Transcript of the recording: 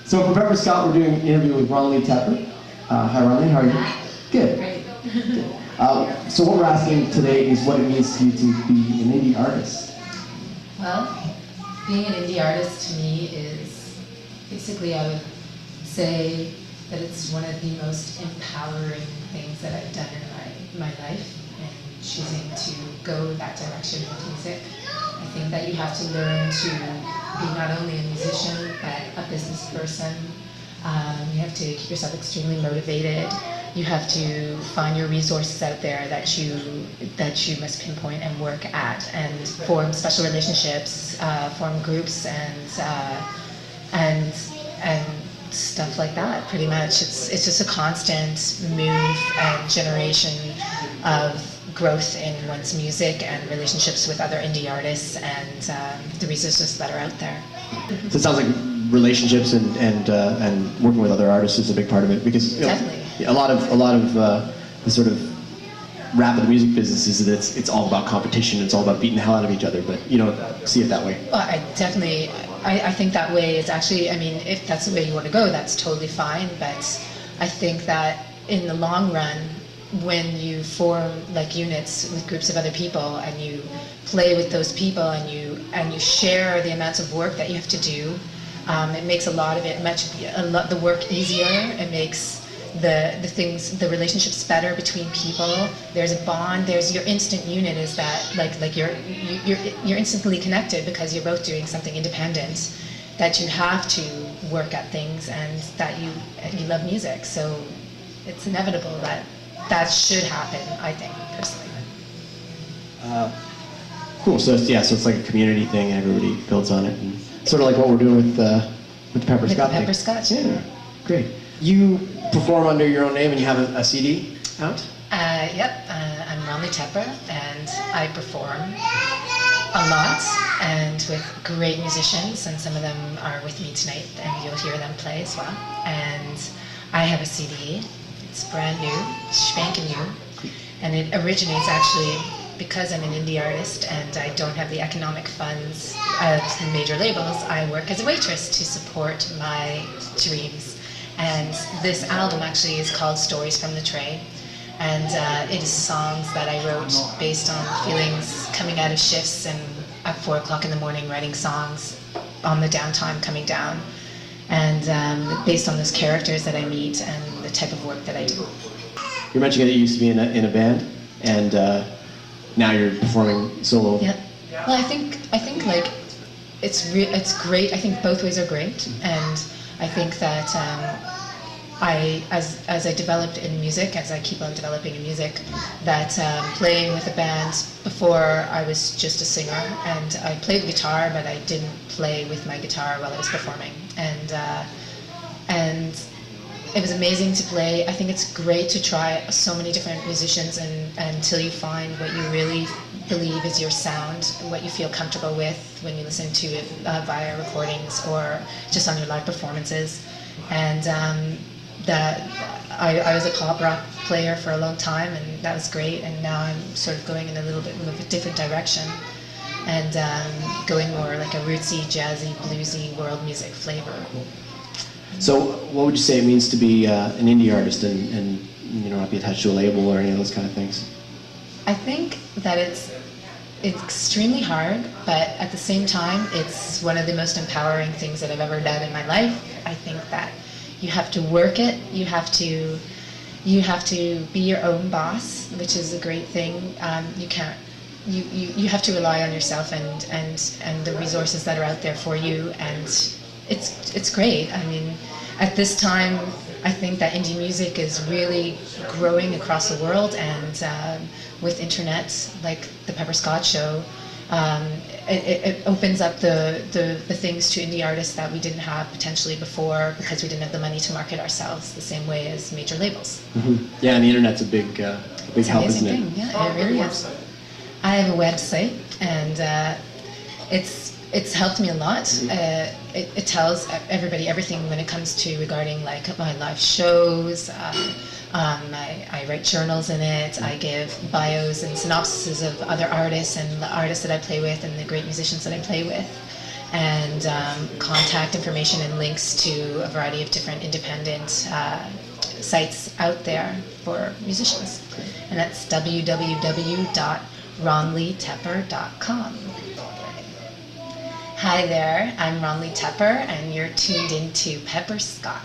So for Pepper Scott, we're doing an interview with Ronley Tepper. Hi Ronley, how are you? Good. Great. So what we're asking today is what it means to you to be an indie artist. Well, being an indie artist to me is basically, I would say that it's one of the most empowering things that I've done in my life, and choosing to go that direction with music. I think that you have to learn to be not only a musician, but a business person. You have to keep yourself extremely motivated. You have to find your resources out there that you must pinpoint and work at, and form special relationships, form groups, and stuff like that. Pretty much, it's just a constant move and generation of growth in one's music and relationships with other indie artists and the resources that are out there. So it sounds like relationships and working with other artists is a big part of it, because Definitely. A lot of the sort of rap and music business is that it's all about competition. It's all about beating the hell out of each other. But you don't see it that way. Well, I think that way is actually, I mean, if that's the way you want to go, that's totally fine. But I think that in the long run, when you form like units with groups of other people and you play with those people and you share the amounts of work that you have to do, it makes a lot of it the work easier. It makes the relationships better between people. There's a bond. There's your instant unit is that like you're instantly connected because you're both doing something independent, that you have to work at things, and that you love music. So it's inevitable that should happen, I think, personally. Cool. So it's like a community thing, and everybody builds on it, and sort of like what we're doing with the Pepper Scott thing. Pepper Scott. Yeah, great. You perform under your own name, and you have a CD out? Yep. I'm Ronley Tepper, and I perform a lot, and with great musicians, and some of them are with me tonight, and you'll hear them play as well. And I have a CD. It's brand new, spanking new, and it originates actually because I'm an indie artist and I don't have the economic funds of the major labels. I work as a waitress to support my dreams, and this album actually is called Stories from the Tray, and it is songs that I wrote based on feelings coming out of shifts and at 4 o'clock in the morning writing songs on the downtime coming down, and based on those characters that I meet and the type of work that I do. You're mentioning that you used to be in a band, and now you're performing solo. Yeah. Well, I think like it's great. I think both ways are great, and I think that as I developed in music, as I keep on developing in music, that playing with a band, before I was just a singer, and I played the guitar, but I didn't play with my guitar while I was performing, and it was amazing to play. I think it's great to try so many different musicians until you find what you really believe is your sound, what you feel comfortable with when you listen to it via recordings or just on your live performances. And that I was a pop rock player for a long time, and that was great. And now I'm sort of going in a little bit of a different direction, and going more like a rootsy, jazzy, bluesy world music flavor. So what would you say it means to be an indie artist and not be attached to a label or any of those kind of things? I think that it's extremely hard, but at the same time, it's one of the most empowering things that I've ever done in my life. I think that you have to work it. You have to be your own boss, which is a great thing. You can't. You have to rely on yourself and the resources that are out there for you, and it's great. I mean, at this time, I think that indie music is really growing across the world, and with internet, like the Pepper Scott show, it opens up the things to indie artists that we didn't have potentially before, because we didn't have the money to market ourselves the same way as major labels. Mm-hmm. Yeah, and the internet's a big help, isn't it? Thing. Yeah, it really is. I have a website, and it's helped me a lot. It tells everybody everything when it comes to regarding like my live shows. I write journals in it. I give bios and synopses of other artists and the artists that I play with and the great musicians that I play with. and contact information and links to a variety of different independent sites out there for musicians. And that's www.ronleetepper.com. Hi there, I'm Ronlee Tepper, and you're tuned into Pepper Scott.